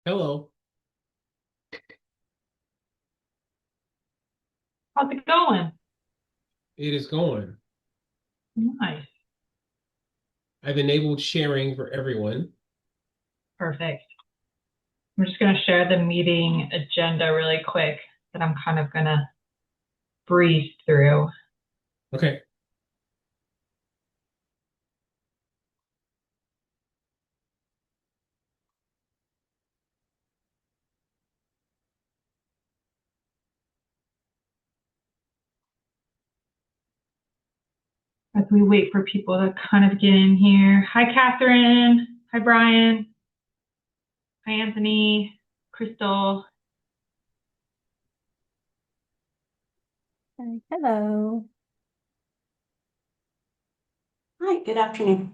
Hello, How's it going? it is going. Nice. I've enabled sharing for everyone. Perfect. I'm just going to share the meeting agenda really quick that I'm kind of going to breeze through. Okay. As we wait for people to kind of get in here. Hi, Kathryn. Hi, Brian. Hi, Anthony. Crystal. Hi. Hello. Hi, good afternoon.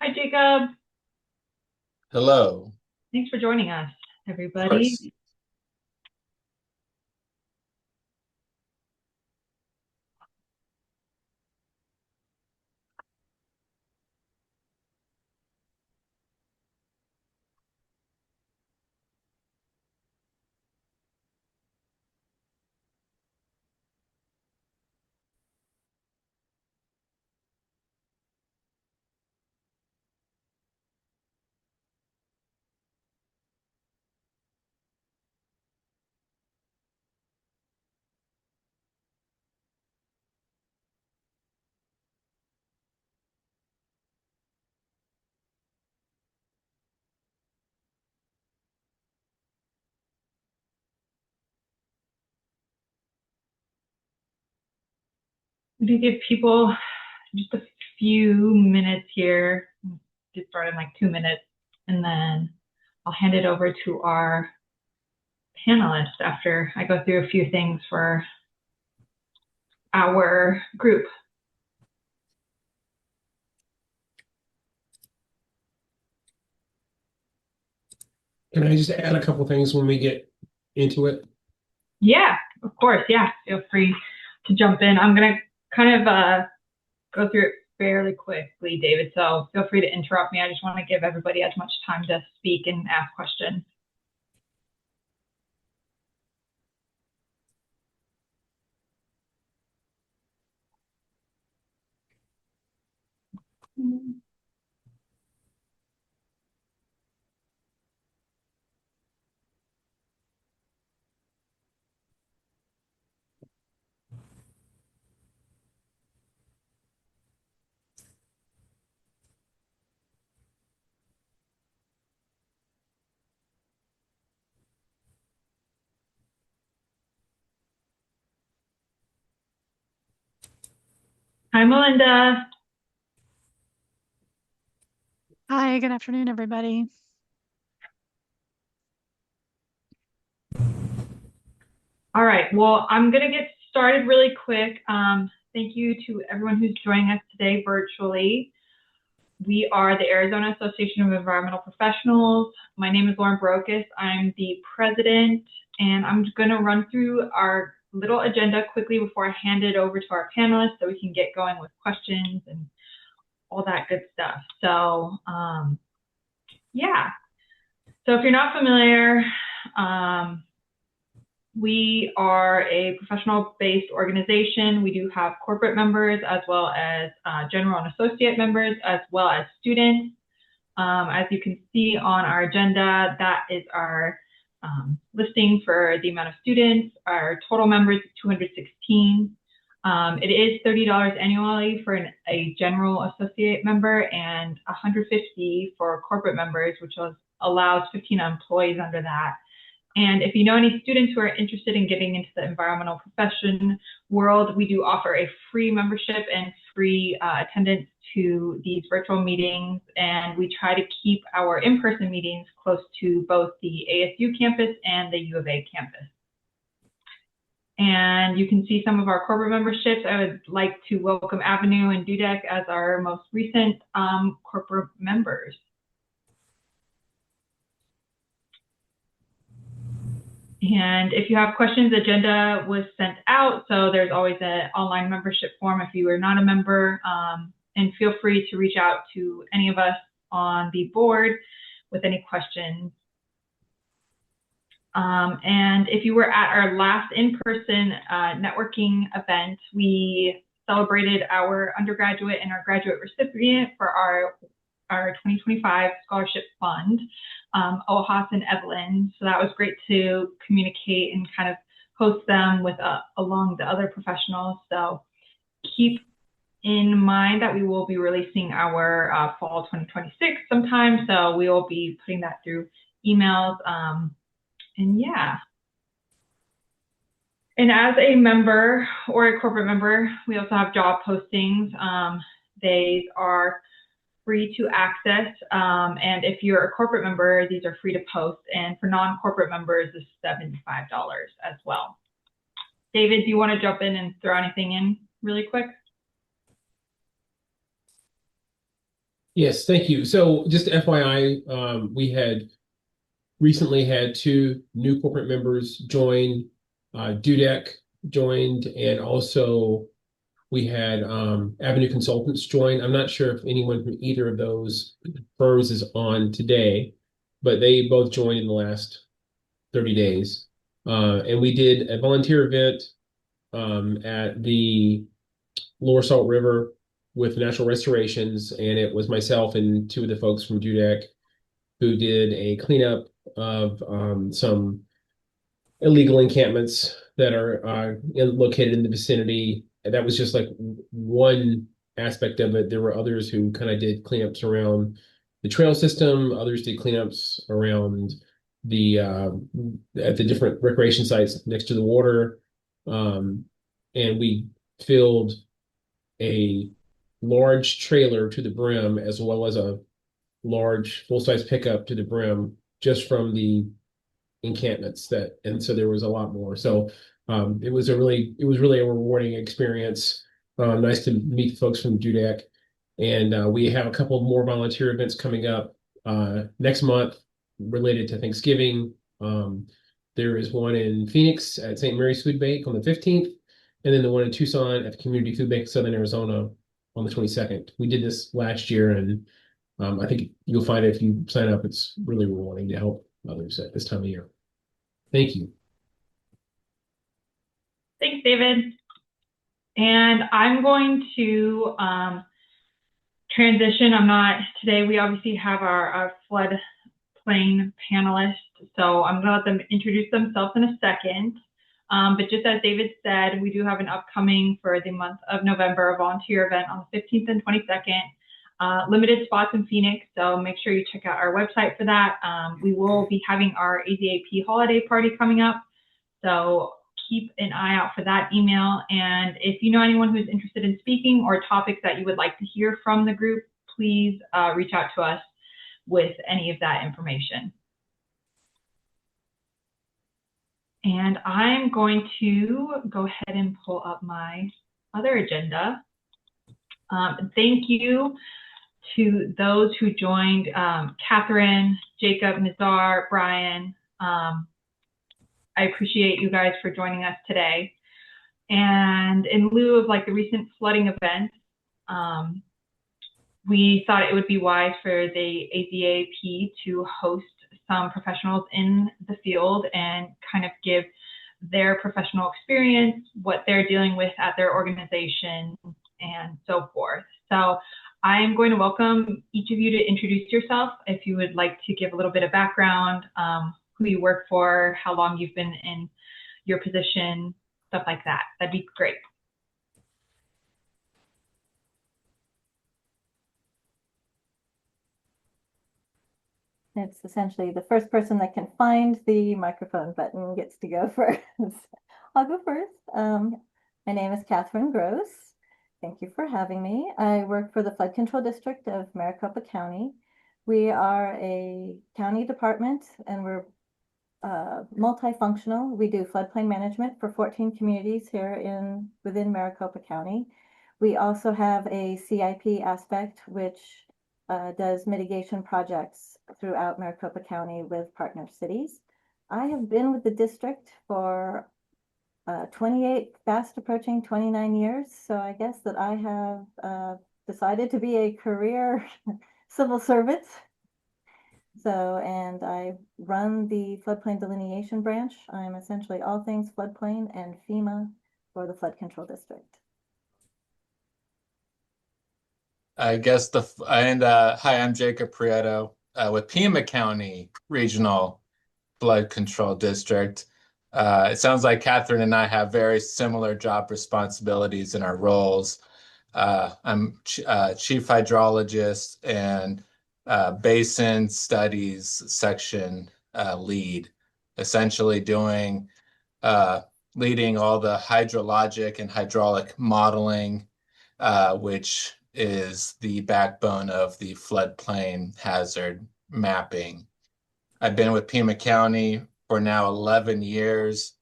Hi, Jacob. Hello. Thanks for joining us, Of everybody. course. We do give people just a few minutes here. Get started in like 2 minutes, and then I'll hand it over to our panelists after I go through a few things for our group. Can I just add a couple things when we get into it? Yeah, of course. Yeah, feel free to jump in. I'm going to kind of go through it fairly quickly, David. So feel free to interrupt me. I just want to give everybody as much time to speak and ask questions. Hi, Melinda. Hi, good afternoon, everybody. All right. Well, I'm going to get started really quick. Thank you to everyone who's joining us today virtually. We are the Arizona Association of Environmental Professionals. My name is Lauren Brokus. I'm the president, and I'm going to run through our little agenda quickly before I hand it over to our panelists so we can get going with questions and all that good stuff. So, yeah. So if you're not familiar, we are a professional-based organization. We do have corporate members as well as general and associate members, as well as students. As you can see on our agenda, that is our listing for the amount of students. Our total members is 216. It is $30 annually for a general associate member and $150 for corporate members, which allows 15 employees under that. And if you know any students who are interested in getting into the environmental profession world, we do offer a free membership and free attendance to these virtual meetings. And we try to keep our in-person meetings close to both the ASU campus and the U of A campus. And you can see some of our corporate memberships. I would like to welcome Avenue and Dudek as our most recent corporate members. And if you have questions, the agenda was sent out, so there's always an online membership form if you are not a member. And feel free to reach out to any of us on the board with any questions. And if you were at our last in-person networking event, we celebrated our undergraduate and our graduate recipient for our 2025 scholarship fund, Ohas and Evelyn. So that was great to communicate and kind of host them with along the other professionals. So keep in mind that we will be releasing our fall 2026 sometime. So we will be putting that through emails. And yeah. And as a member or a corporate member, we also have job postings. They are free to access. And if you're a corporate member, these are free to post. And for non-corporate members, it's $75 as well. David, do you want to jump in and throw anything in really quick? Yes, thank you. So just FYI, we had recently had 2 new corporate members join. Dudek joined, and also we had Avenue Consultants join. I'm not sure if anyone from either of those firms is on today, but they both joined in the last 30 days. And we did a volunteer event at the Lower Salt River with Natural Restorations, and it was myself and 2 of the folks from Dudek who did a cleanup of some illegal encampments that are located in the vicinity. And that was just like one aspect of it. There were others who kind of did cleanups around the trail system. Others did cleanups around the at the different recreation sites next to the water. And we filled a large trailer to the brim, as well as a large full-size pickup to the brim, just from the encampments and so there was a lot more. So it was really a rewarding experience. Nice to meet the folks from Dudek. And we have a couple more volunteer events coming up next month related to Thanksgiving. There is one in Phoenix at St. Mary's Food Bank on the 15th, and then the one in Tucson at the Community Food Bank of Southern Arizona on the 22nd. We did this last year, and I think you'll find if you sign up, it's really rewarding to help others at this time of year. Thank you. Thanks, David. And I'm going to transition. Today we obviously have our floodplain panelists, so I'm going to let them introduce themselves in a second. But just as David said, we do have an upcoming for the month of November, a volunteer event on the 15th and 22nd. Limited spots in Phoenix, so make sure you check out our website for that. We will be having our AZAEP holiday party coming up, so keep an eye out for that email. And if you know anyone who's interested in speaking or topics that you would like to hear from the group, please reach out to us with any of that information. And I'm going to go ahead and pull up my other agenda. Thank you to those who joined, Kathryn, Jacob, Nazar, Brian. I appreciate you guys for joining us today. And in lieu of like the recent flooding events, we thought it would be wise for the AZAEP to host some professionals in the field and kind of give their professional experience, what they're dealing with at their organization, and so forth. So I am going to welcome each of you to introduce yourself. If you would like to give a little bit of background, who you work for, how long you've been in your position, stuff like that. That'd be great. It's essentially the first person that can find the microphone button gets to go first. I'll go first. My name is Kathryn Gross. Thank you for having me. I work for the Flood Control District of Maricopa County. We are a county department and we're multifunctional. We do floodplain management for 14 communities here within Maricopa County. We also have a CIP aspect, which does mitigation projects throughout Maricopa County with partner cities. I have been with the district for 28, fast approaching 29 years. So I guess that I have decided to be a career civil servant. And I run the floodplain delineation branch. I'm essentially all things floodplain and FEMA for the flood control district. Hi, I'm Jacob Prieto with Pima County Regional Flood Control District. It sounds like Kathryn and I have very similar job responsibilities in our roles. I'm chief hydrologist and basin studies section lead, essentially leading all the hydrologic and hydraulic modeling, which is the backbone of the floodplain hazard mapping. I've been with Pima County for now 11 years.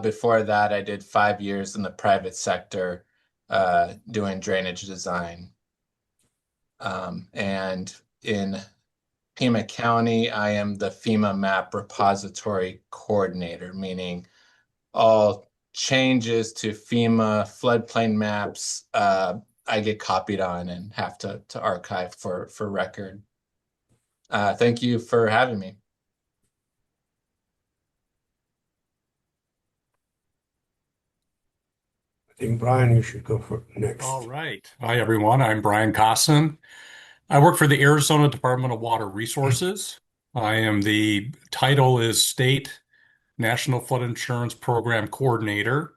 Before that, I did 5 years in the private sector doing drainage design. And in Pima County, I am the FEMA map repository coordinator, meaning all changes to FEMA floodplain maps I get copied on and have to archive for record. Thank you for having me. I think Brian, you should go for next. All right. Hi, everyone. I'm Brian Cosson. I work for the Arizona Department of Water Resources. The title is State National Flood Insurance Program Coordinator.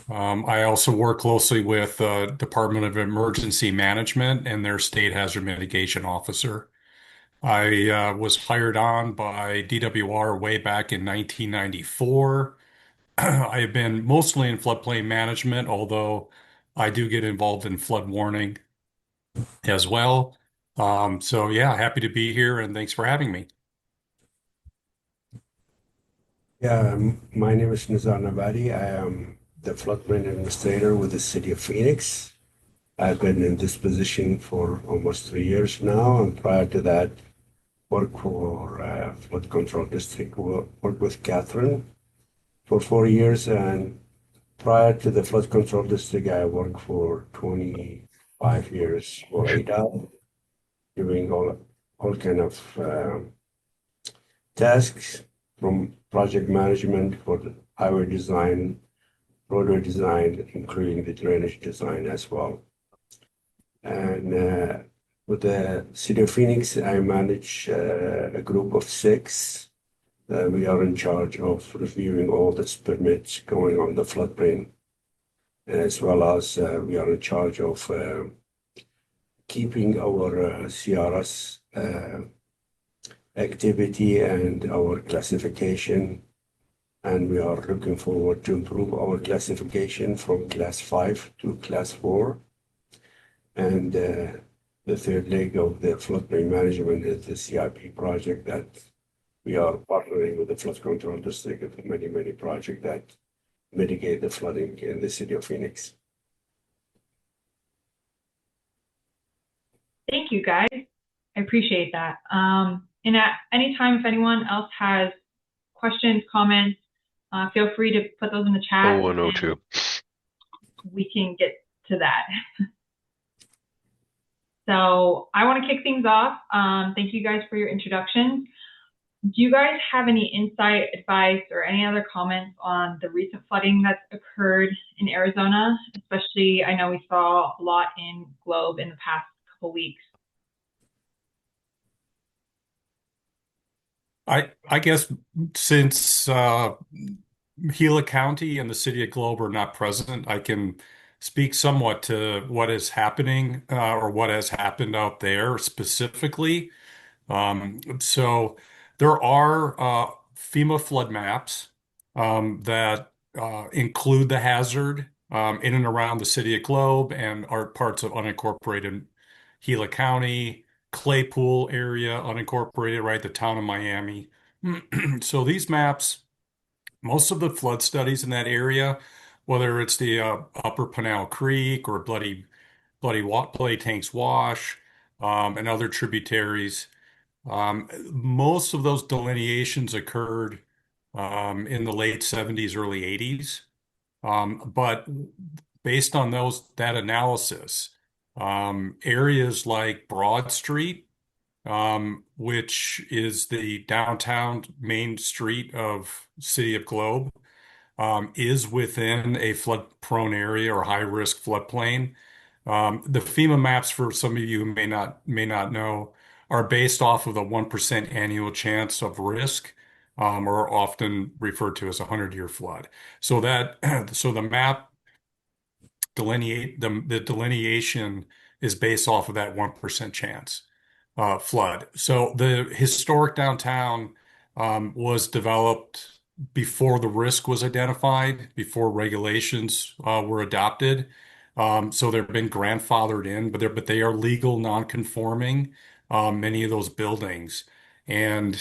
I also work closely with the Department of Emergency Management and their State Hazard Mitigation Officer. I was hired on by DWR way back in 1994. I have been mostly in floodplain management, although I do get involved in flood warning as well. So yeah, happy to be here and thanks for having me. Yeah, my name is Nazar Nabaty. I am the floodplain administrator with the city of Phoenix. I've been in this position for almost 3 years now, and prior to that, worked for flood control district. Worked with Kathryn for 4 years, and prior to the flood control district, I worked for 25 years for ADWR, doing all kind of tasks from project management for the highway design, roadway design, including the drainage design as well. And with the city of Phoenix, I manage a group of 6. We are in charge of reviewing all the permits going on the floodplain, as well as we are in charge of keeping our CRS activity and our classification. And we are looking forward to improve our classification from class 5 to class 4. And the third leg of the floodplain management is the CIP project that we are partnering with the flood control district of many projects that mitigate the flooding in the city of Phoenix. Thank you, guys. I appreciate that. And at any time, if anyone else has questions, comments, feel free to put those in the chat. 0102. We can get to that. So I want to kick things off. Thank you guys for your introductions. Do you guys have any insight, advice, or any other comments on the recent flooding that's occurred in Arizona? Especially, I know we saw a lot in Globe in the past couple weeks. I guess since Gila County and the city of Globe are not present, I can speak somewhat to what is happening or what has happened out there specifically. So there are FEMA flood maps that include the hazard in and around the city of Globe and are parts of unincorporated Gila County, Claypool area, unincorporated, right, the town of Miami. So these maps, most of the flood studies in that area, whether it's the Upper Pinal Creek or Bloody Tanks Wash, and other tributaries, most of those delineations occurred in the late 70s, early 80s. But based on that analysis, areas like Broad Street, which is the downtown main street of City of Globe, is within a flood-prone area or high-risk floodplain. The FEMA maps, for some of you who may not know, are based off of the 1% annual chance of risk, or often referred to as a 100-year flood. So so the map the delineation is based off of that 1% chance flood. So the historic downtown was developed before the risk was identified, before regulations were adopted. So they've been grandfathered in, but they are legal non-conforming, many of those buildings. And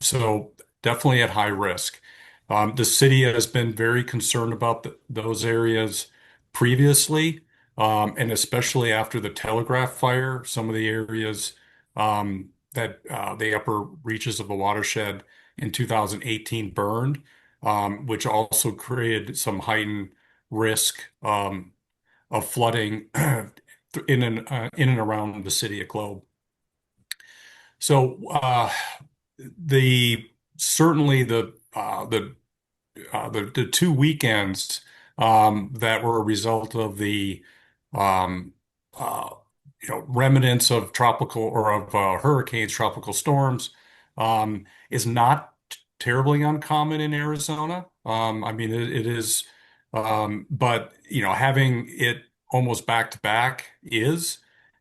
so definitely at high risk. The city has been very concerned about those areas previously, and especially after the Telegraph fire, some of the areas that the upper reaches of the watershed in 2018 burned, which also created some heightened risk of flooding in and around the city of Globe. So the certainly the 2 weekends that were a result of the um, uh, remnants of tropical or of hurricanes, tropical storms, is not terribly uncommon in Arizona. I mean, it is, but having it almost back to back is,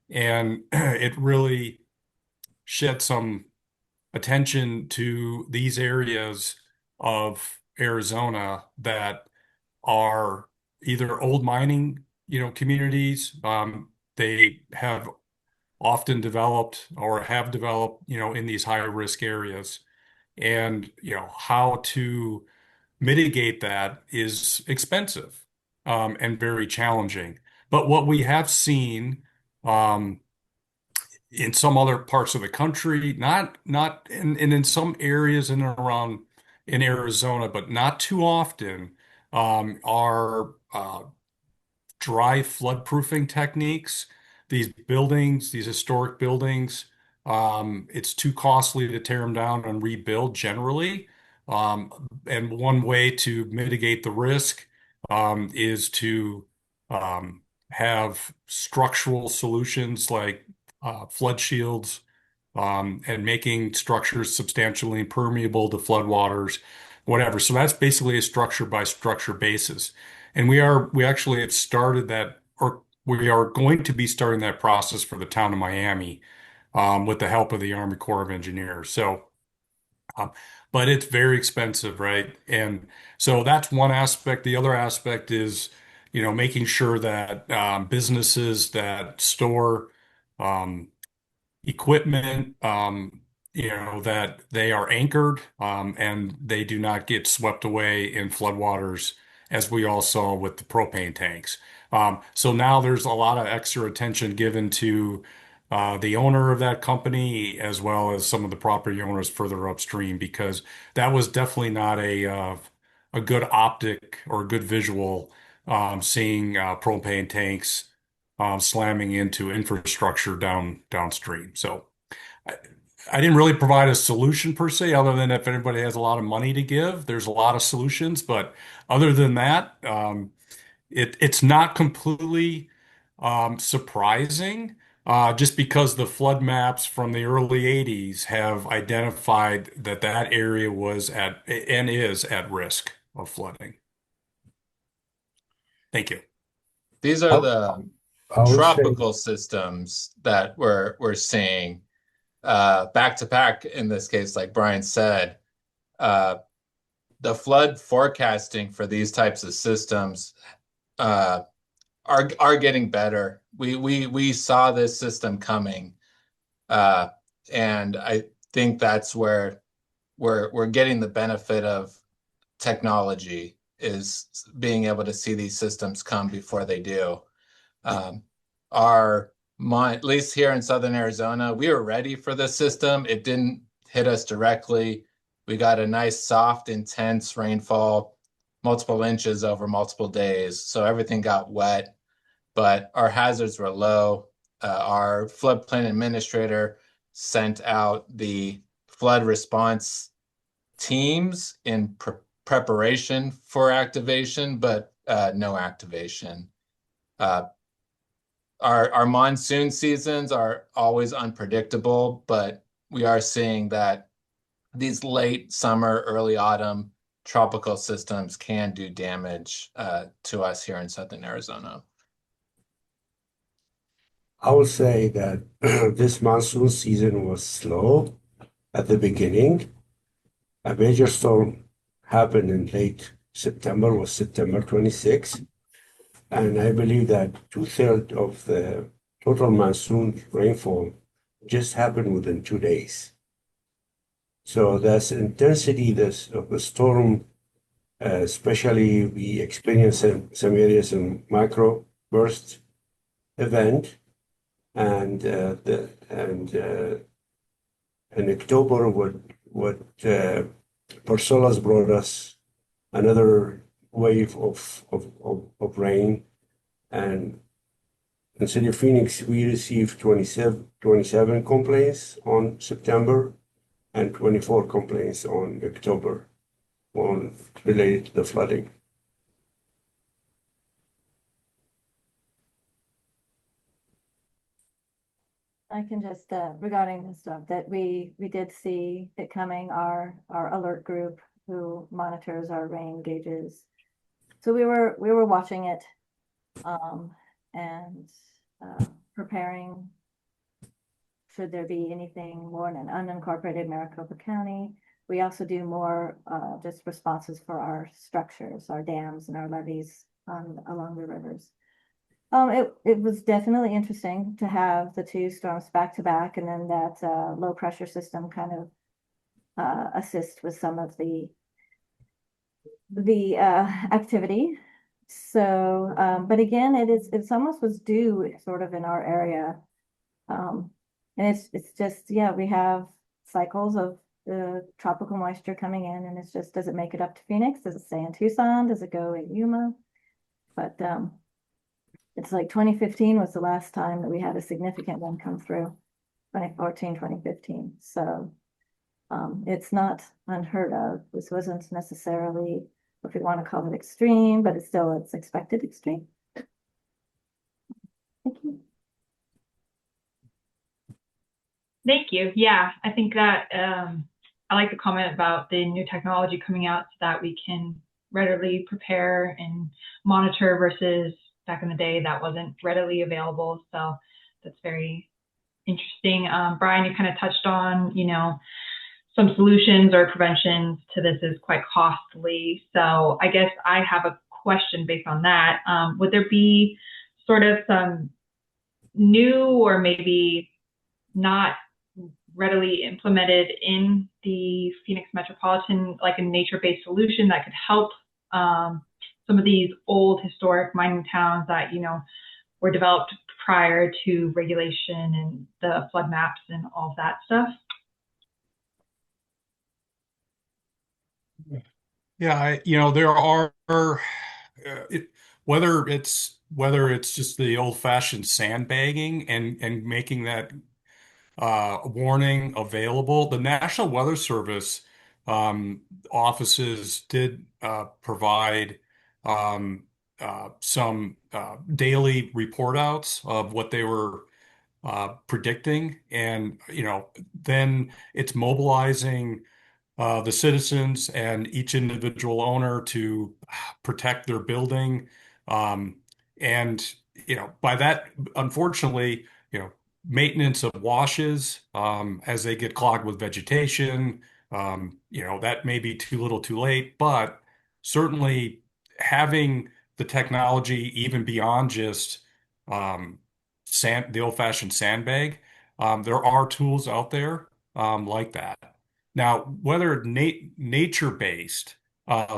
and it really shed some attention to these areas of Arizona that are either old mining, communities. They have often developed or have developed, in these higher risk areas. And, how to mitigate that is expensive, and very challenging. But what we have seen, in some other parts of the country, not in some areas in and around in Arizona, but not too often, are dry floodproofing techniques. These buildings, these historic buildings, it's too costly to tear them down and rebuild generally. And one way to mitigate the risk is to have structural solutions like flood shields, and making structures substantially impermeable to floodwaters, whatever. So that's basically a structure by structure basis. And we actually have started that, or we are going to be starting that process for the town of Miami, with the help of the Army Corps of Engineers. So, um, but it's very expensive, right? And so that's one aspect. The other aspect is, making sure that businesses that store um, equipment, that they are anchored, and they do not get swept away in floodwaters, as we all saw with the propane tanks. So now there's a lot of extra attention given to the owner of that company, as well as some of the property owners further upstream, because that was definitely not a good optic or a good visual, seeing propane tanks slamming into infrastructure downstream. So I, I didn't really provide a solution per se, other than if anybody has a lot of money to give, there's a lot of solutions. But other than that, it's not completely surprising, just because the flood maps from the early 80s have identified that area was at and is at risk of flooding. Thank you. These are I, the I would say, tropical systems that we're seeing. back to back in this case, like Brian said, uh, the flood forecasting for these types of systems uh, are getting better. We saw this system coming, uh, and I think that's where we're getting the benefit of technology is being able to see these systems come before they do. Um, at least here in Southern Arizona, we were ready for this system. It didn't hit us directly. We got a nice, soft, intense rainfall, multiple inches over multiple days. So everything got wet, but our hazards were low. Our floodplain administrator sent out the flood response teams in preparation for activation, but no activation. Uh, our monsoon seasons are always unpredictable, but we are seeing that these late summer, early autumn tropical systems can do damage to us here in Southern Arizona. I would say that this monsoon season was slow at the beginning. A major storm happened in late September, was September 26th. And I believe that two-thirds of the total monsoon rainfall just happened within 2 days. So that's intensity of the storm, especially we experienced some areas in micro burst event, and in October, what Parsolas brought us another wave of rain, and in City of Phoenix, we received 27 complaints on September and 24 complaints on October related to the flooding. I can just, regarding the stuff that we did see it coming, our alert group who monitors our rain gauges. So we were watching it, and preparing should there be anything more in an unincorporated Maricopa County. We also do more just responses for our structures, our dams and our levees along the rivers. It was definitely interesting to have the two storms back to back, and then that low pressure system kind of assist with some of the activity. So, but again, it's almost was due sort of in our area. And it's just, yeah, we have cycles of the tropical moisture coming in, and it's just, does it make it up to Phoenix? Does it stay in Tucson? Does it go in Yuma? But it's like 2015 was the last time that we had a significant one come through, 2014, 2015. So it's not unheard of. This wasn't necessarily, if you want to call it extreme, but it's expected extreme. Thank you. Thank you. Yeah, I think that I like the comment about the new technology coming out so that we can readily prepare and monitor versus back in the day that wasn't readily available. So that's very interesting. Brian, you kind of touched on, some solutions or preventions to this is quite costly. So I guess I have a question based on that. Would there be sort of some new or maybe not readily implemented in the Phoenix metropolitan, like a nature-based solution that could help some of these old historic mining towns that, were developed prior to regulation and the flood maps and all that stuff? Yeah, there are whether it's just the old-fashioned sandbagging and making that warning available. The National Weather Service offices did provide some daily report outs of what they were predicting, and then it's mobilizing the citizens and each individual owner to protect their building. And by that, unfortunately, maintenance of washes as they get clogged with vegetation. That may be too little too late, but certainly having the technology even beyond just the old-fashioned sandbag, there are tools out there like that. Now, whether nature-based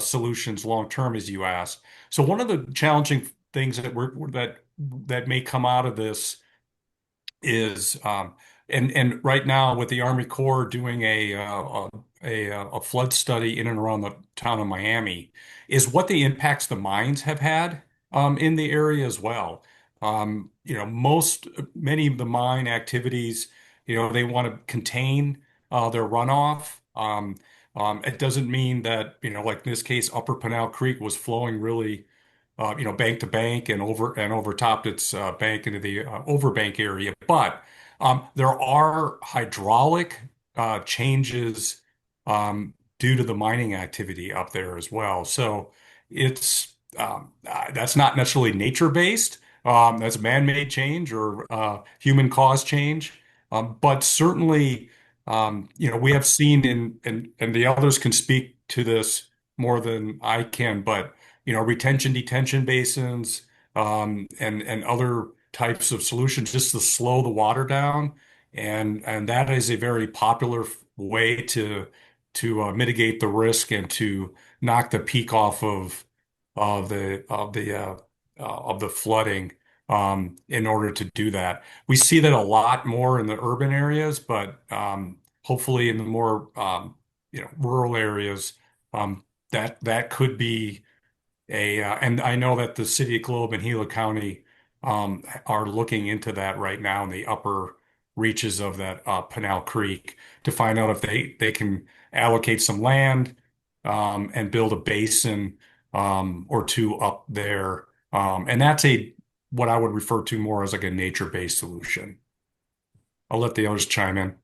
solutions long term, as you asked. So one of the challenging things that may come out of this is and right now with the Army Corps doing a flood study in and around the town of Miami is what the impacts the mines have had in the area as well. Many of the mine activities, they want to contain their runoff. It doesn't mean that, like in this case, Upper Pinal Creek was flowing really bank to bank and overtopped its bank into the overbank area. But there are hydraulic changes due to the mining activity up there as well. So it's that's not necessarily nature-based. That's man-made change or human-caused change. But certainly, we have seen and the others can speak to this more than I can, but retention detention basins, and other types of solutions just to slow the water down. And that is a very popular way to mitigate the risk and to knock the peak off of the flooding in order to do that. We see that a lot more in the urban areas, but hopefully in the more rural areas, that could be and I know that the City of Globe and Gila County are looking into that right now in the upper reaches of that Pinal Creek to find out if they can allocate some land and build a basin or two up there. And that's what I would refer to more as like a nature-based solution. I'll let the others chime in.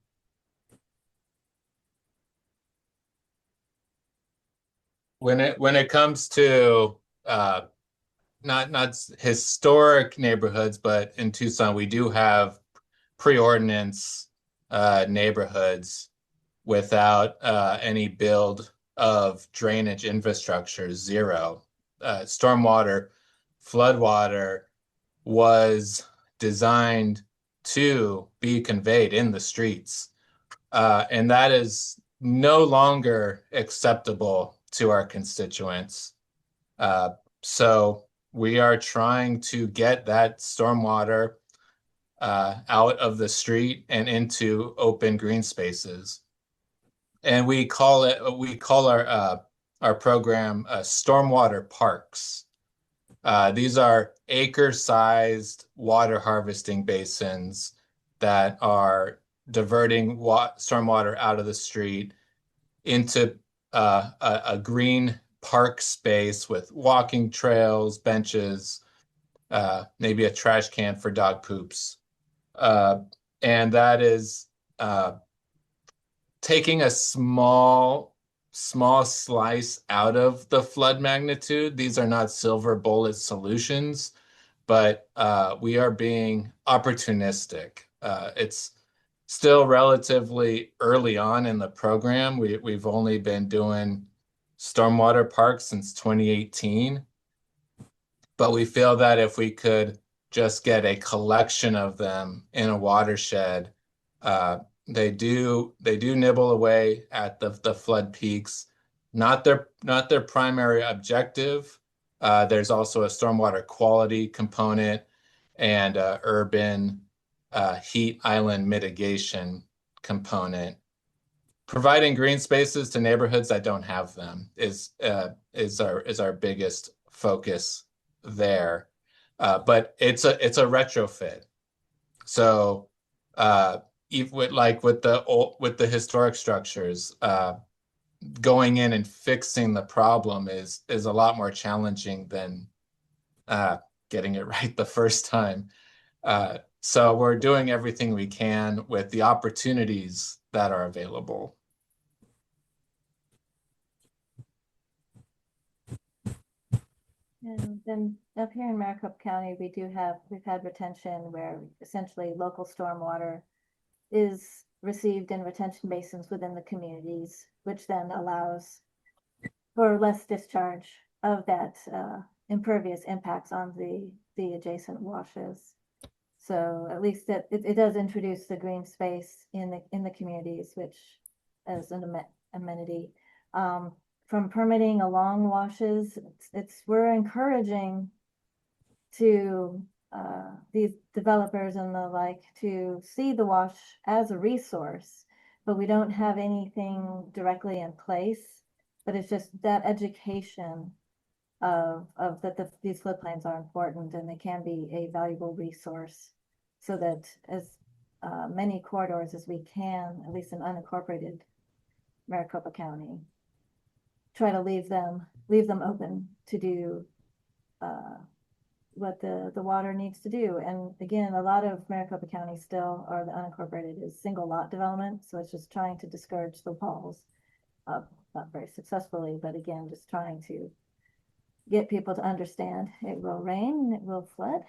When it comes to not historic neighborhoods, but in Tucson, we do have pre-ordinance neighborhoods without any build of drainage infrastructure, zero. Stormwater, floodwater was designed to be conveyed in the streets. And that is no longer acceptable to our constituents. So we are trying to get that stormwater out of the street and into open green spaces. And we call our program stormwater parks. These are acre-sized water harvesting basins that are diverting stormwater out of the street into a green park space with walking trails, benches, maybe a trash can for dog poops. And that is taking a small slice out of the flood magnitude. These are not silver bullet solutions, but we are being opportunistic. It's still relatively early on in the program. We've only been doing stormwater parks since 2018, but we feel that if we could just get a collection of them in a watershed, they do nibble away at the flood peaks. Not their primary objective. There's also a stormwater quality component and urban heat island mitigation component. Providing green spaces to neighborhoods that don't have them is our biggest focus there. But it's a retrofit. So with the historic structures, going in and fixing the problem is a lot more challenging than getting it right the first time. So we're doing everything we can with the opportunities that are available. And then up here in Maricopa County, we've had retention where essentially local stormwater is received in retention basins within the communities, which then allows for less discharge of that impervious impacts on the adjacent washes. So at least it does introduce the green space in the communities, which as an amenity. From permitting along washes, we're encouraging to these developers and the like to see the wash as a resource, but we don't have anything directly in place. But it's just that education of that these floodplains are important and they can be a valuable resource, so that as many corridors as we can, at least in unincorporated Maricopa County, try to leave them open to do what the water needs to do. And again, a lot of Maricopa County still, or the unincorporated, is single lot development. So it's just trying to discourage the walls, not very successfully, but again, just trying to get people to understand it will rain, it will flood,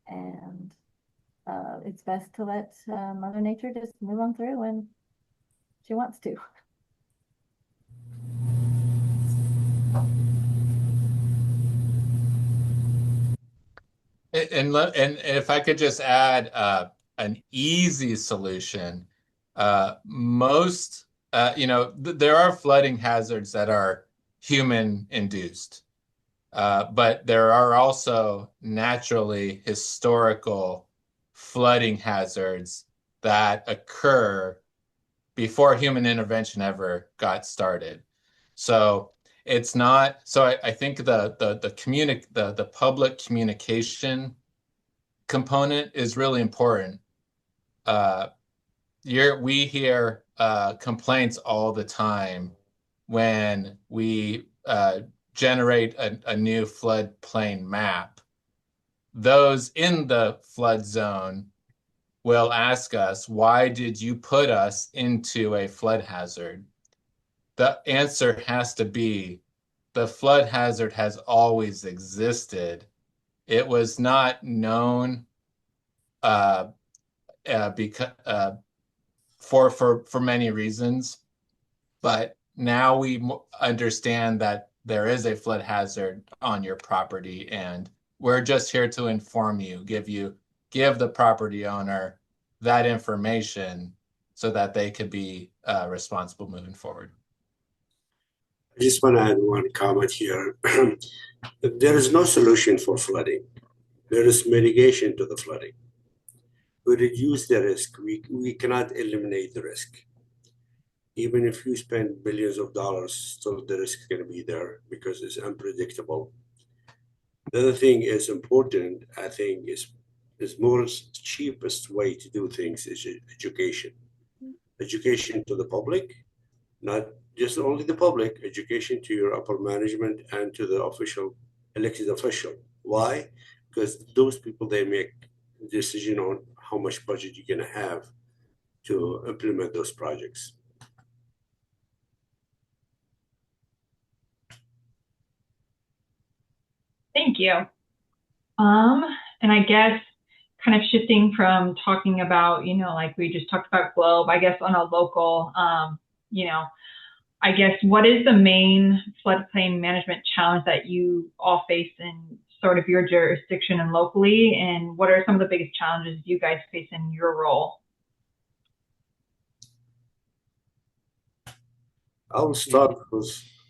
and it's best to let Mother Nature just move on through when she wants to. And if I could just add an easy solution, most there are flooding hazards that are human induced, but there are also naturally historical flooding hazards that occur before human intervention ever got started. So it's not, so I think the public communication component is really important. We hear complaints all the time when we generate a new floodplain map. Those in the flood zone will ask us, why did you put us into a flood hazard? The answer has to be, the flood hazard has always existed. It was not known because for many reasons, but now we understand that there is a flood hazard on your property, and we're just here to inform you, give the property owner that information so that they could be responsible moving forward. I just want to add one comment here. There is no solution for flooding. There is mitigation to the flooding. We reduce the risk. We cannot eliminate the risk. Even if you spend billions of dollars, still the risk is going to be there because it's unpredictable. The other thing is important, I think, is more cheapest way to do things is education. Education to the public, not just only the public, education to your upper management and to the elected official. Why? Because those people, they make a decision on how much budget you're going to have to implement those projects. Thank you. And I guess kind of shifting from talking about, like we just talked about Globe, I guess on a local, I guess what is the main floodplain management challenge that you all face in sort of your jurisdiction and locally? And what are some of the biggest challenges you guys face in your role? I will start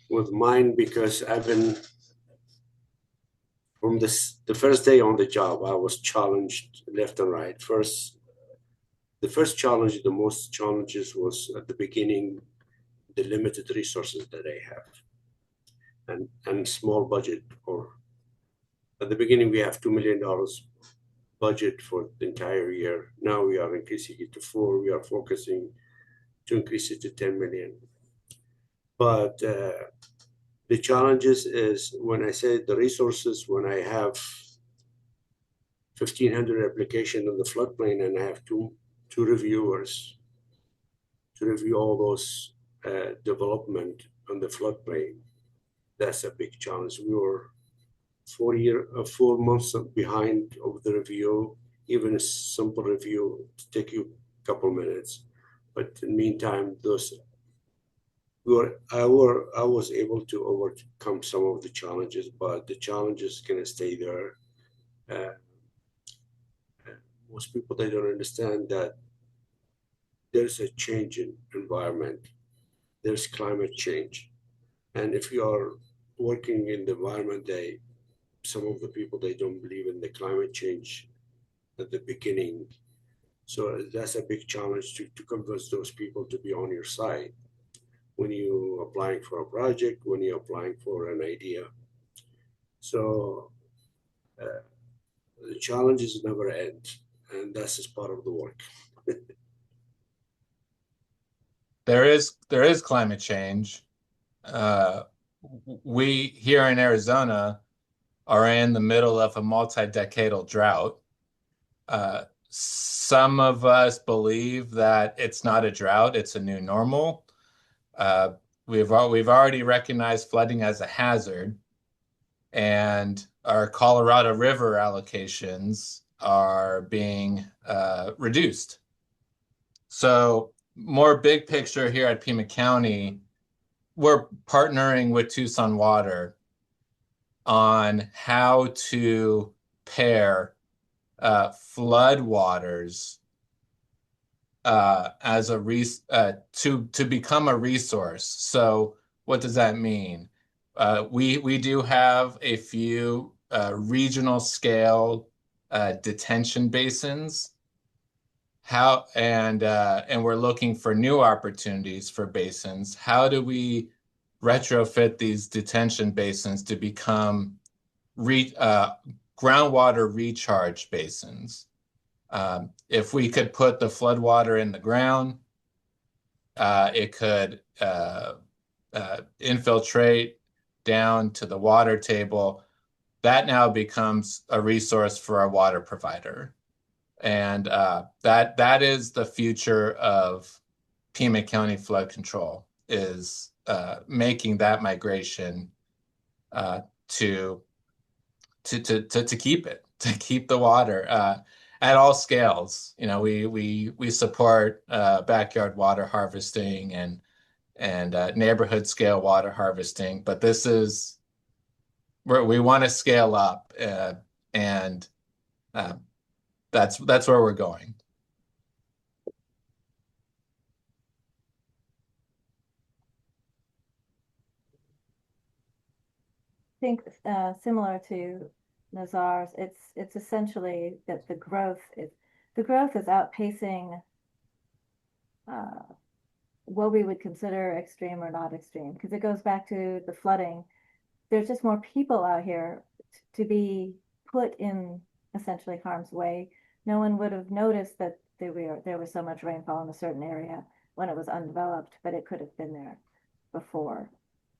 with mine because I've been, from the first day on the job, I was challenged left and right. The first challenge, the most challenges was at the beginning, the limited resources that I have and small budget. Or at the beginning, we have $2 million budget for the entire year. Now we are increasing it to 4. We are focusing to increase it to 10 million. But the challenges is when I say the resources, when I have 1,500 applications on the floodplain and I have two reviewers to review all those development on the floodplain, that's a big challenge. 4 months behind of the review. Even a simple review take you a couple minutes. But in the meantime, I was able to overcome some of the challenges, but the challenges gonna stay there. Uh, Most people, they don't understand that there's a change in environment. There's climate change. And if you are working in the environment, some of the people, they don't believe in the climate change at the beginning. So that's a big challenge to convince those people to be on your side when you're applying for a project, when you're applying for an idea. So the challenges never end, and that's just part of the work. There is climate change. We here in Arizona are in the middle of a multi-decadal drought. Some of us believe that it's not a drought, it's a new normal. We've already recognized flooding as a hazard, and our Colorado River allocations are being reduced. So more big picture here at Pima County, we're partnering with Tucson Water on how to pair flood waters as to become a resource. So what does that mean? We do have a few regional scale detention basins. And we're looking for new opportunities for basins. How do we retrofit these detention basins to become groundwater recharge basins? If we could put the floodwater in the ground, it could infiltrate down to the water table. That now becomes a resource for our water provider. And that is the future of Pima County flood control, is making that migration to keep the water at all scales. You know, we support backyard water harvesting and neighborhood scale water harvesting, but this is where we want to scale up, and that's where we're going. I think similar to Nazar's, it's essentially that the growth is outpacing what we would consider extreme or not extreme, because it goes back to the flooding. There's just more people out here to be put in essentially harm's way. No one would have noticed that there was so much rainfall in a certain area when it was undeveloped, but it could have been there before.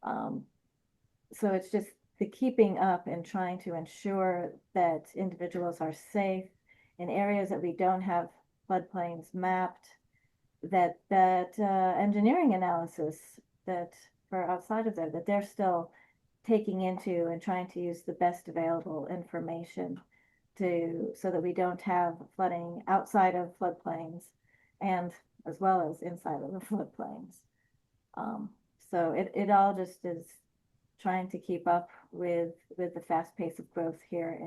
So it's just the keeping up and trying to ensure that individuals are safe in areas that we don't have floodplains mapped, that engineering analysis that for outside of there, that they're still taking into and trying to use the best available information so that we don't have flooding outside of floodplains and as well as inside of the floodplains. So it all just is trying to keep up with the fast pace of growth here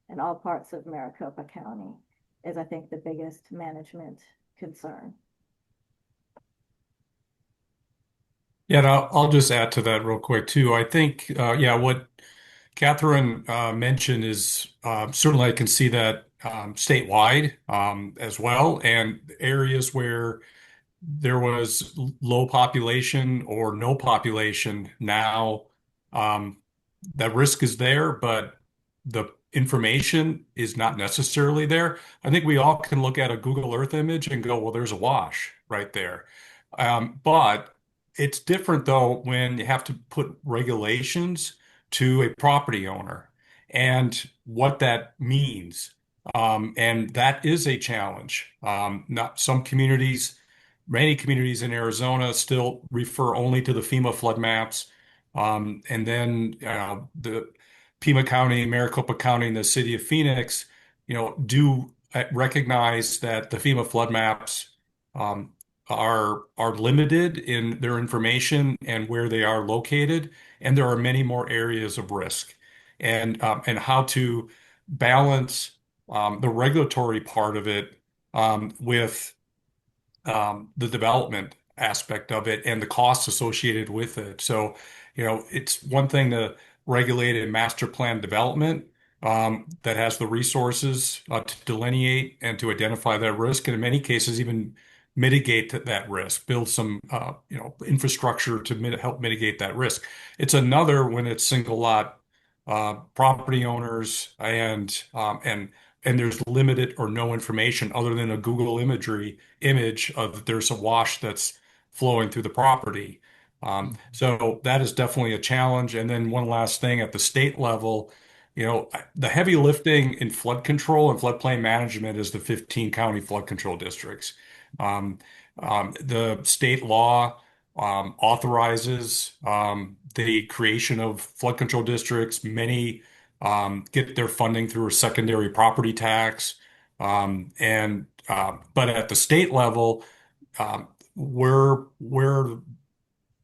in all parts of Maricopa County is, I think, the biggest management concern. Yeah, and I'll just add to that real quick too. I think, what Kathryn mentioned is certainly I can see that statewide as well, and areas where there was low population or no population now, that risk is there, but the information is not necessarily there. I think we all can look at a Google Earth image and go, well, there's a wash right there. But it's different though when you have to put regulations to a property owner and what that means. And that is a challenge. Not some communities, many communities in Arizona still refer only to the FEMA flood maps. And then Pima County, Maricopa County, and the city of Phoenix, do recognize that the FEMA flood maps um, are limited in their information and where they are located, and there are many more areas of risk, and how to balance the regulatory part of it with the development aspect of it and the costs associated with it. So, it's one thing to regulate a master plan development that has the resources to delineate and to identify that risk, and in many cases, even mitigate that risk, build some, infrastructure to help mitigate that risk. It's another when it's single lot property owners and there's limited or no information other than a Google image of there's a wash that's flowing through the property. So that is definitely a challenge. And then one last thing at the state level, the heavy lifting in flood control and floodplain management is the 15 county flood control districts. Um, the state law authorizes the creation of flood control districts. Many get their funding through a secondary property tax. But at the state level, um, we're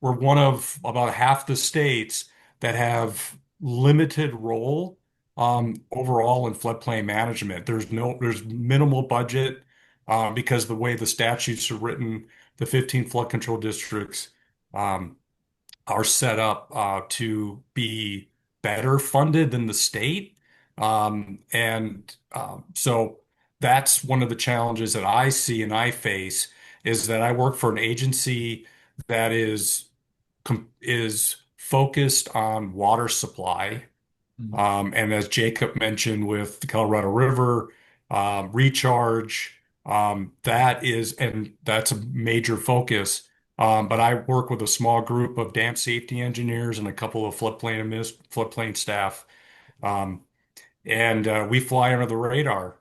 one of about half the states that have limited role overall in floodplain management. There's minimal budget because the way the statutes are written, the 15 flood control districts um, are set up to be better funded than the state. So that's one of the challenges that I see and I face is that I work for an agency that is focused on water supply. And as Jacob mentioned with the Colorado River, recharge, that's a major focus. But I work with a small group of dam safety engineers and a couple of floodplain staff. Um, and we fly under the radar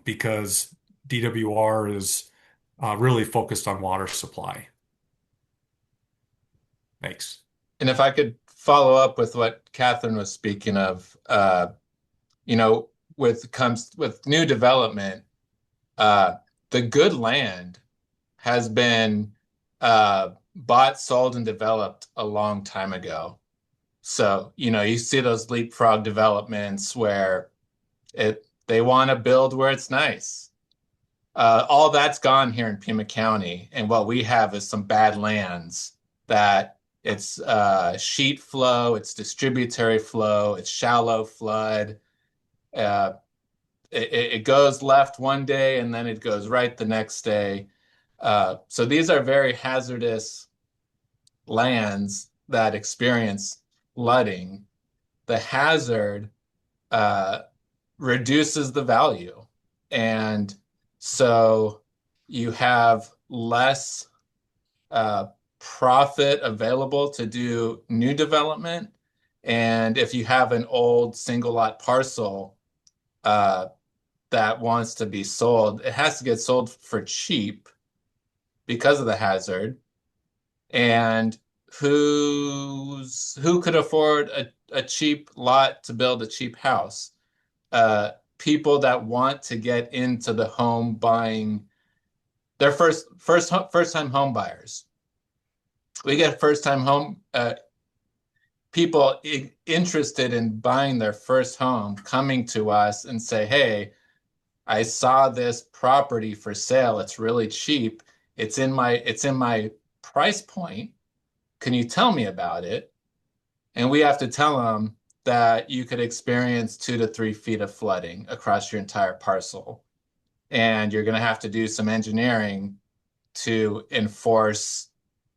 because DWR is really focused on water supply. Thanks. And if I could follow up with what Kathryn was speaking of, with new development, the good land has been bought, sold, and developed a long time ago. So, you see those leapfrog developments where they want to build where it's nice. All that's gone here in Pima County, and what we have is some bad lands that it's sheet flow, it's distributary flow, it's shallow flood. It goes left one day and then it goes right the next day. So these are very hazardous lands that experience flooding. The hazard reduces the value. And so you have less profit available to do new development. And if you have an old single lot parcel that wants to be sold, it has to get sold for cheap because of the hazard. And who could afford a cheap lot to build a cheap house? People that want to get into the home buying, they're first time home buyers. We get first time home people interested in buying their first home coming to us and say, "Hey, I saw this property for sale. It's really cheap. It's in my price point. Can you tell me about it?" And we have to tell them that you could experience 2 to 3 feet of flooding across your entire parcel. And you're going to have to do some engineering to enforce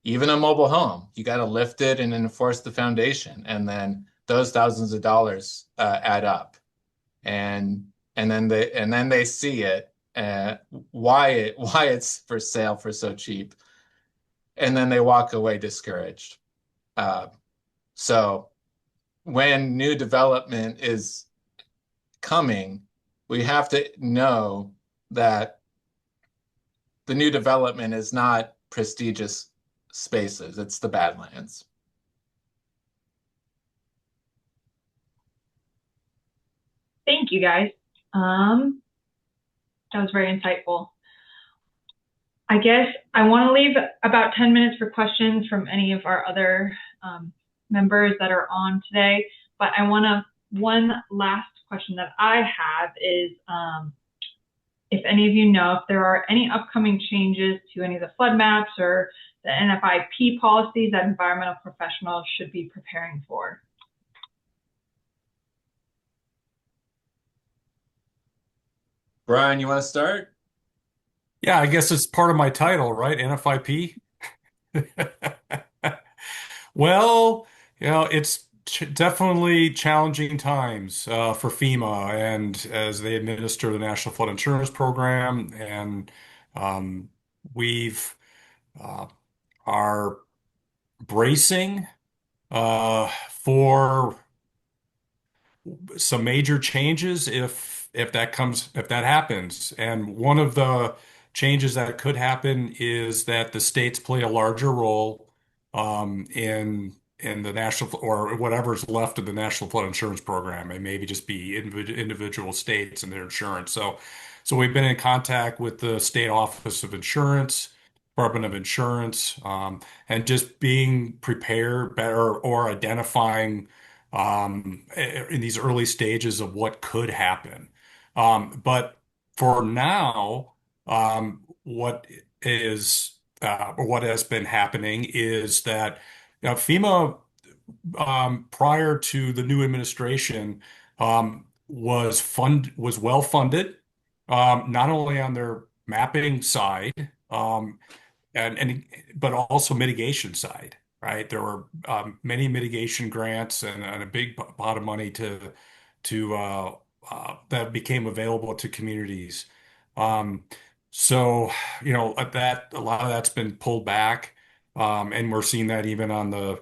even a mobile home. You got to lift it and enforce the foundation. And then those thousands of dollars add up. And then they see it, why it's for sale for so cheap. And then they walk away discouraged. So when new development is coming, we have to know that the new development is not prestigious spaces, it's the Badlands. Thank you, guys. That was very insightful. I guess I want to leave about 10 minutes for questions from any of our other members that are on today. But one last question that I have is if any of you know if there are any upcoming changes to any of the flood maps or the NFIP policies that environmental professionals should be preparing for. Brian, you want to start? Yeah, I guess it's part of my title, right? NFIP. Well, it's definitely challenging times for FEMA and as they administer the National Flood Insurance Program, and um, we've are bracing for some major changes if that happens. And one of the changes that could happen is that the states play a larger role in the national or whatever's left of the National Flood Insurance Program. It maybe just be individual states and their insurance. So we've been in contact with the State Office of Insurance, Department of Insurance, and just being prepared better or identifying in these early stages of what could happen. But for now, what has been happening is that FEMA, prior to the new administration, was well funded, not only on their mapping side, and but also mitigation side, right? There were many mitigation grants and a big pot of money to that became available to communities. Um, so that a lot of that's been pulled back, and we're seeing that even on the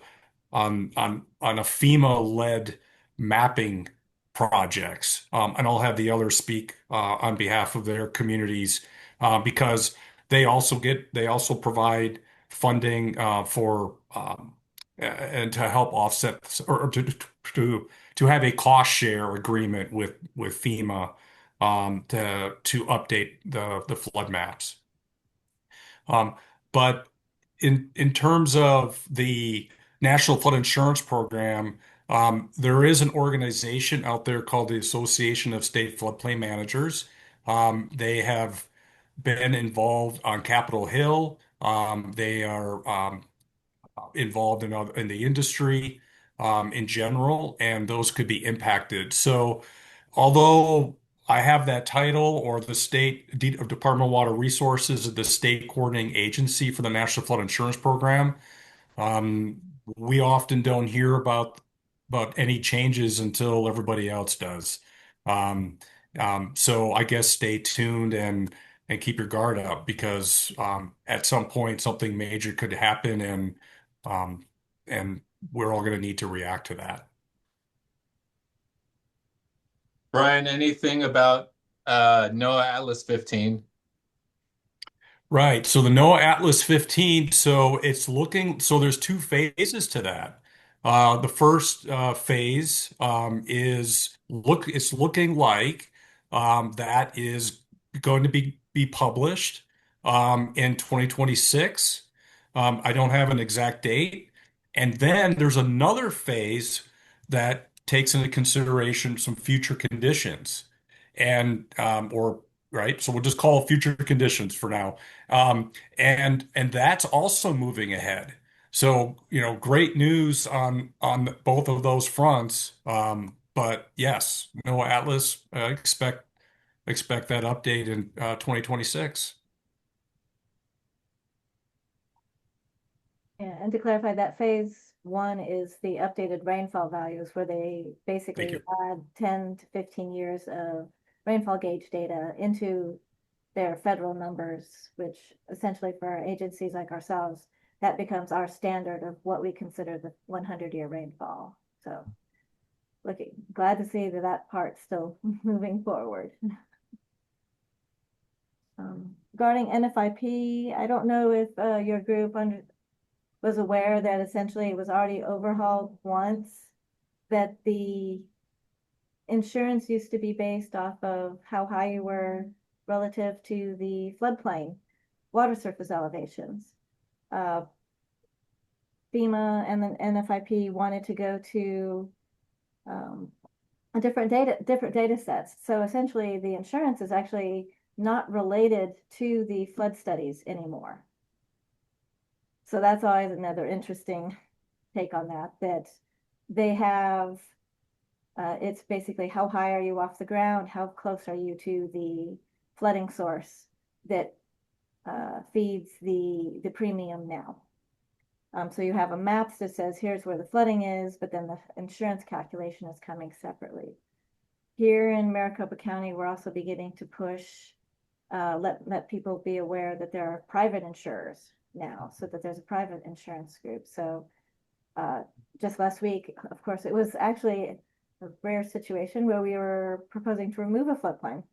on a FEMA-led mapping projects. And I'll have the others speak on behalf of their communities because they also provide funding for and to help offset or to have a cost share agreement with FEMA to update the flood maps. But in terms of the National Flood Insurance Program, there is an organization out there called the Association of State Floodplain Managers. They have been involved on Capitol Hill. They are involved in the industry in general, and those could be impacted. So, although I have that title, or the Department of Water Resources is the state coordinating agency for the National Flood Insurance Program, um, we often don't hear about any changes until everybody else does. Um, so I guess stay tuned and keep your guard up because at some point something major could happen um, and we're all going to need to react to that. Brian, anything about NOAA Atlas 15? Right. So the NOAA Atlas 15, so there's two phases to that. The first phase it's looking like that is going to be published in 2026. I don't have an exact date. And then there's another phase that takes into consideration some future conditions and or right. So we'll just call it future conditions for now. And that's also moving ahead. So, great news on both of those fronts. But yes, NOAA Atlas, expect that update in 2026. Yeah, and to clarify, that phase one is the updated rainfall values where they Thank basically you. add 10 to 15 years of rainfall gauge data into their federal numbers, which essentially for agencies like ourselves, that becomes our standard of what we consider the 100-year rainfall. So glad to see that part's still moving forward. Regarding NFIP, I don't know if your group was aware that essentially it was already overhauled once, that the insurance used to be based off of how high you were relative to the floodplain, water surface elevations. FEMA and then NFIP wanted to go to a different data sets. So essentially the insurance is actually not related to the flood studies anymore. So that's always another interesting take on that, that they have, it's basically how high are you off the ground? How close are you to the flooding source that feeds the premium now? So you have a map that says here's where the flooding is, but then the insurance calculation is coming separately. Here in Maricopa County, we're also beginning to push, let people be aware that there are private insurers now, so that there's a private insurance group. So just last week, of course, it was actually a rare situation where we were proposing to remove a floodplain.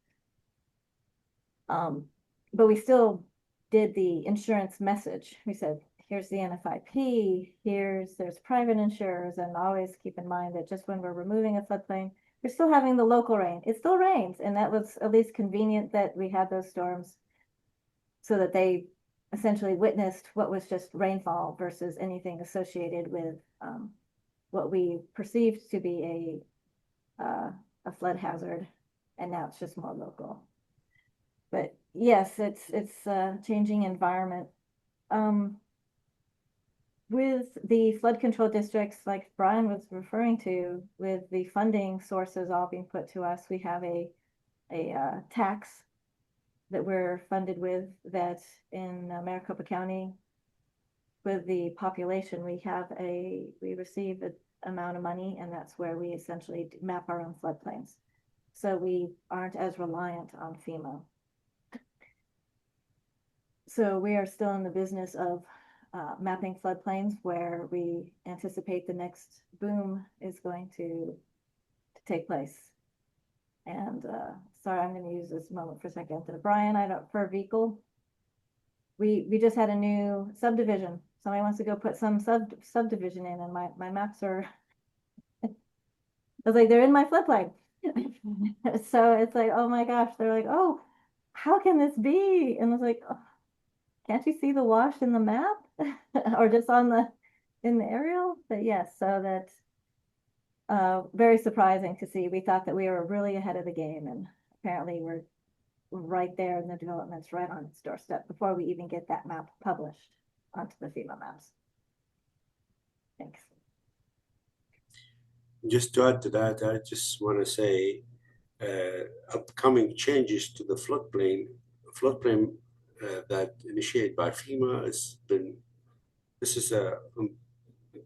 But we still did the insurance message. We said, here's the NFIP, there's private insurers, and always keep in mind that just when we're removing a floodplain, we're still having the local rain. It still rains, and that was at least convenient that we had those storms so that they essentially witnessed what was just rainfall versus anything associated with what we perceived to be a flood hazard, and now it's just more local. But yes, it's a changing environment. With the flood control districts, like Brian was referring to, with the funding sources all being put to us, we have a tax that we're funded with, that in Maricopa County, with the population, we receive an amount of money, and that's where we essentially map our own floodplains. So we aren't as reliant on FEMA. So we are still in the business of mapping floodplains where we anticipate the next boom is going to take place. And sorry, I'm going to use this moment for a second. Brian, for vehicle, we just had a new subdivision. Somebody wants to go put some subdivision in, and my maps are, I was like, they're in my floodplain. So it's like, oh my gosh, they're like, oh, how can this be? And I was like, oh, can't you see the wash in the map or just in the aerial? But yes, so that's very surprising to see. We thought that we were really ahead of the game, and apparently we're right there, and the development's right on its doorstep before we even get that map published onto the FEMA maps. Thanks. Just to add to that, I just want to say upcoming changes to the floodplain that initiated by FEMA this is a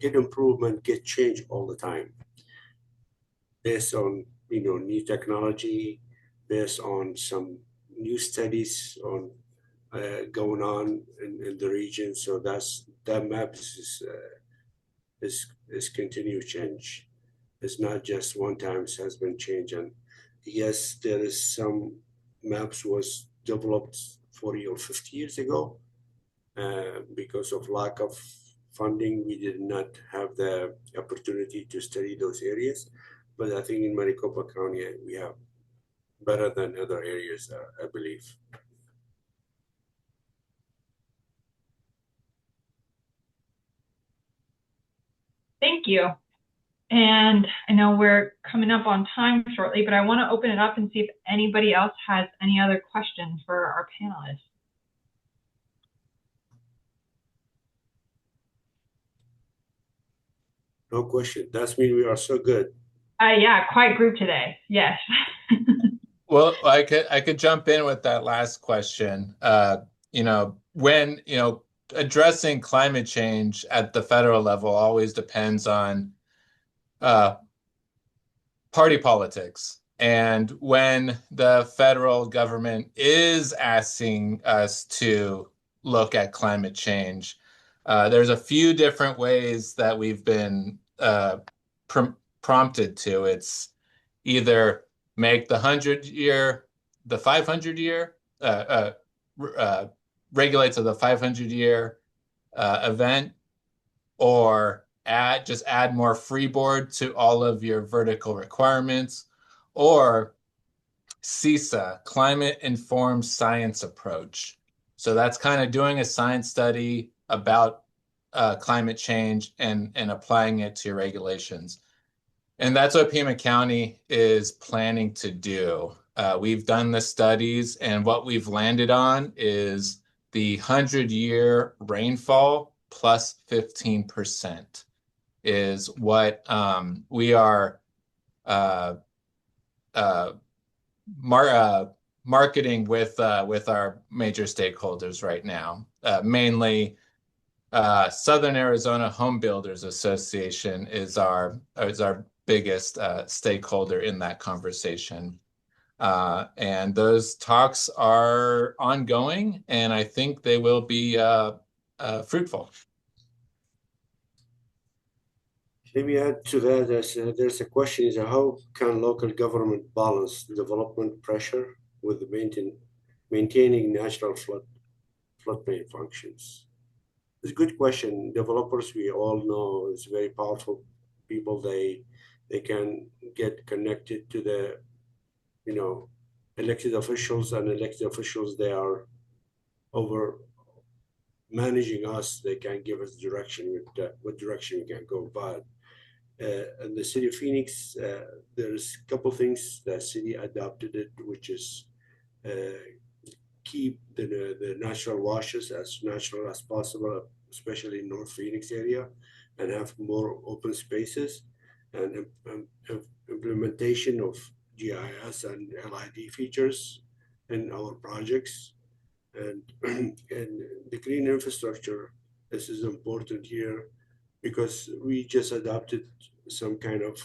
get improvement, get change all the time, based on new technology, based on some new studies on going on in the region. So that map is continued change. It's not just one time it has been changed. And yes, there is some maps was developed 40 or 50 years ago. Because of lack of funding, we did not have the opportunity to study those areas. But I think in Maricopa County, we have better than other areas, I believe. Thank you. And I know we're coming up on time shortly, but I want to open it up and see if anybody else has any other questions for our panelists. No question. That's mean we are so good. Yeah, quiet group today. Yes. Well, I could jump in with that last question. When addressing climate change at the federal level always depends on party politics. And when the federal government is asking us to look at climate change, there's a few different ways that we've been prompted to. It's either make the 100-year, the 500-year, regulate to the 500-year event, or just add more freeboard to all of your vertical requirements, or CISA, Climate Informed Science Approach. So that's kind of doing a science study about climate change and applying it to your regulations. And that's what Pima County is planning to do. We've done the studies, and what we've landed on is the 100-year rainfall plus 15% is what we are marketing with our major stakeholders right now. Mainly, Southern Arizona Home Builders Association is our biggest stakeholder in that conversation. And those talks are ongoing, and I think they will be fruitful. Let me add to that. There's a question: is how can local government balance development pressure with maintaining natural floodplain functions? It's a good question. Developers, we all know, is very powerful people. They can get connected to the elected officials, and elected officials, they are over managing us. They can give us direction with what direction we can go. But in the city of Phoenix, there's a couple things the city adopted it, which is keep the natural washes as natural as possible, especially in North Phoenix area, and have more open spaces, and implementation of GIS and LID features in our projects, and the green infrastructure. This is important here because we just adopted some kind of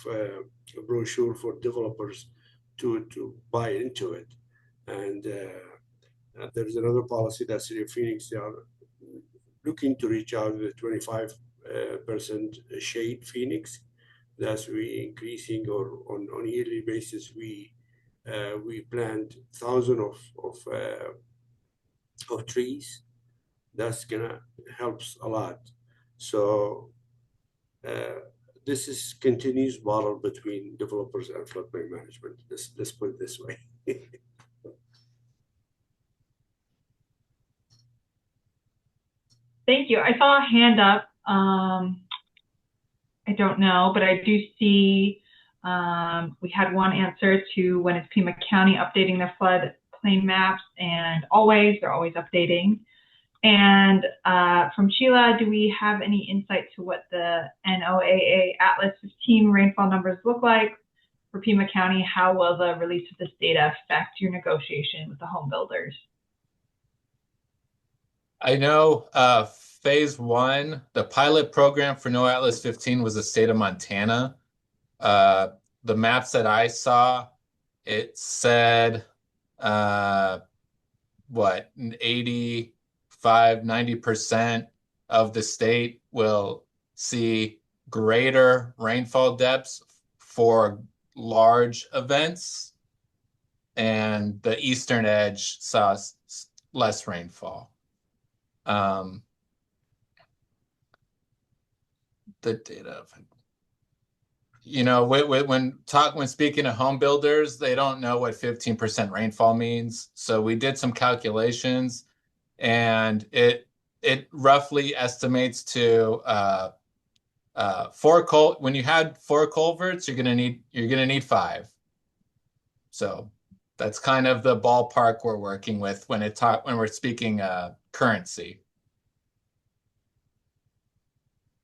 brochure for developers to buy into it, and there's another policy that City of Phoenix, they are looking to reach out to the 25% shade Phoenix. That's we increasing, or on a yearly basis we plant thousands of trees. That's gonna helps a lot. So this is continuous battle between developers and floodplain management. Let's put it this way. Thank you. I saw a hand up. I don't know, but I do see we had one answer to when is Pima County updating their floodplain maps, and they're always updating. And from Sheila, do we have any insight to what the NOAA Atlas 15 rainfall numbers look like for Pima County? How will the release of this data affect your negotiation with the home builders? I know phase one, the pilot program for NOAA Atlas 15 was the state of Montana. The maps that I saw, it said what, 90% of the state will see greater rainfall depths for large events, and the eastern edge saw less rainfall. The data, when speaking to home builders, they don't know what 15% rainfall means. So we did some calculations, and it roughly estimates to when you had 4 culverts, you're gonna need 5. So that's kind of the ballpark we're working with when we're speaking currency.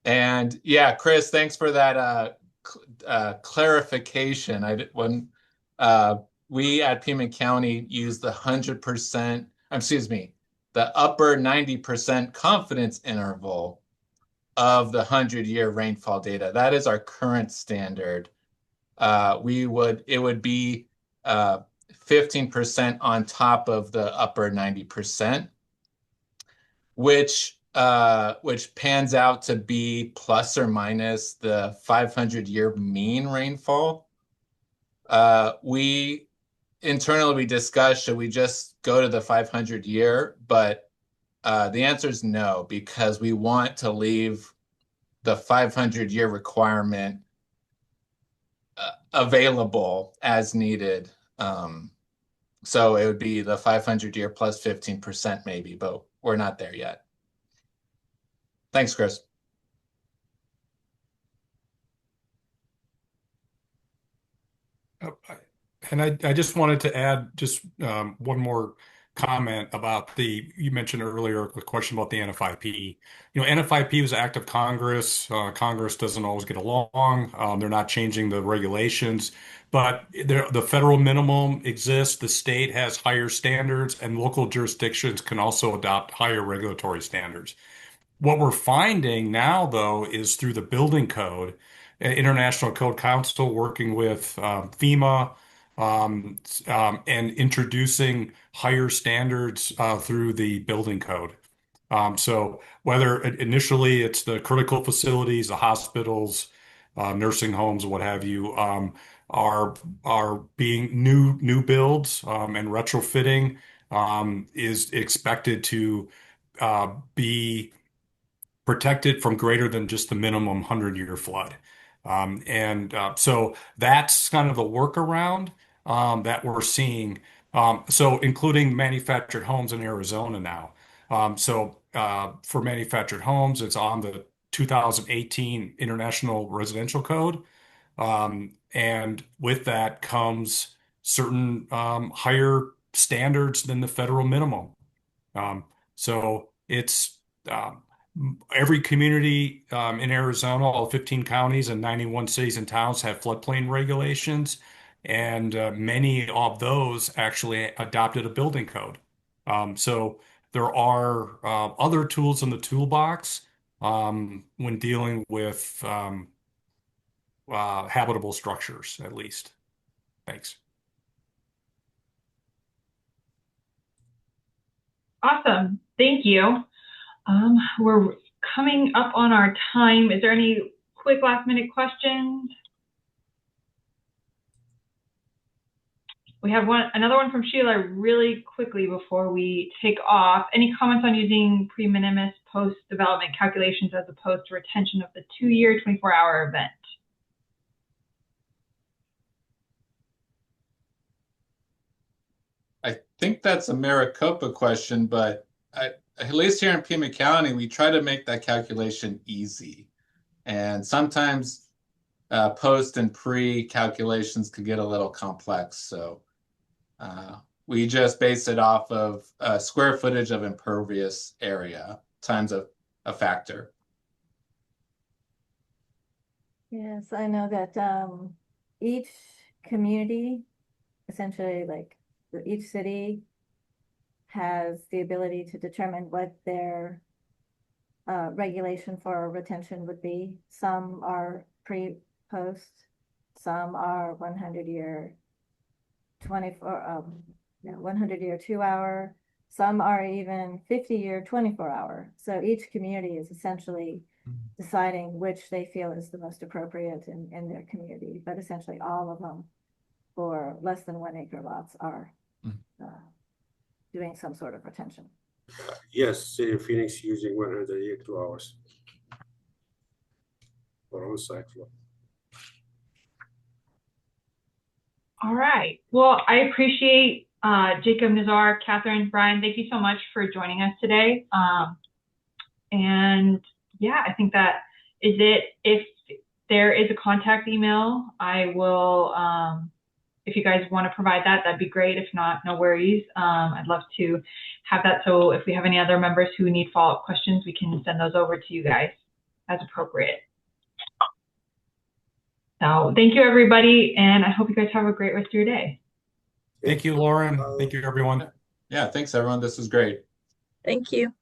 And yeah, Chris, thanks for that clarification. We at Pima County use the 100%, the upper 90% confidence interval of the 100-year rainfall data. That is our current standard. It would be 15% on top of the upper 90%, which pans out to be plus or minus the 500-year mean rainfall. We internally discussed, should we just go to the 500-year? But the answer is no, because we want to leave the 500-year requirement available as needed. So it would be the 500-year plus 15% maybe, but we're not there yet. Thanks, Chris. And I just wanted to add just one more comment about you mentioned earlier a question about the NFIP. NFIP was an act of Congress. Congress doesn't always get along. They're not changing the regulations, but the federal minimum exists. The state has higher standards, and local jurisdictions can also adopt higher regulatory standards. What we're finding now, though, is through the building code, International Code Council working with FEMA, and introducing higher standards through the building code. So whether initially it's the critical facilities, the hospitals, nursing homes, what have you, are being new builds and retrofitting is expected to be protected from greater than just the minimum 100-year flood. So that's kind of the workaround that we're seeing. So including manufactured homes in Arizona now. For manufactured homes, it's on the 2018 International Residential Code. And with that comes certain higher standards than the federal minimum. So it's every community in Arizona, all 15 counties and 91 cities and towns have floodplain regulations, and many of those actually adopted a building code. So there are other tools in the toolbox when dealing with habitable structures, at least. Thanks. Awesome. Thank you. We're coming up on our time. Is there any quick last minute questions? We have another one from Sheila really quickly before we take off. Any comments on using pre-minimis post-development calculations as opposed to retention of the 2-year, 24-hour event? I think that's a Maricopa question, but at least here in Pima County, we try to make that calculation easy. And sometimes post and pre calculations can get a little complex. So we just base it off of square footage of impervious area times a factor. Yes, I know that each community, essentially like each city, has the ability to determine what their regulation for retention would be. Some are pre-post, some are 100-year 100-year 2-hour, some are even 50-year 24-hour. So each community is essentially deciding which they feel is the most appropriate in their community, but essentially all of them for less than 1 acre lots are doing some sort of retention. Yes, City of Phoenix using 100-year 2 hours for on-site flow. All right. Well, I appreciate Jacob, Nazar, Kathryn, Brian. Thank you so much for joining us today. And yeah, I think that is it. If there is a contact email, I will, if you guys want to provide that, that'd be great. If not, no worries. I'd love to have that. So if we have any other members who need follow-up questions, we can send those over to you guys as appropriate. So thank you, everybody. And I hope you guys have a great rest of your day. Thank you, Lauren. Thank you, everyone. Yeah, thanks, everyone. This was great. Thank you.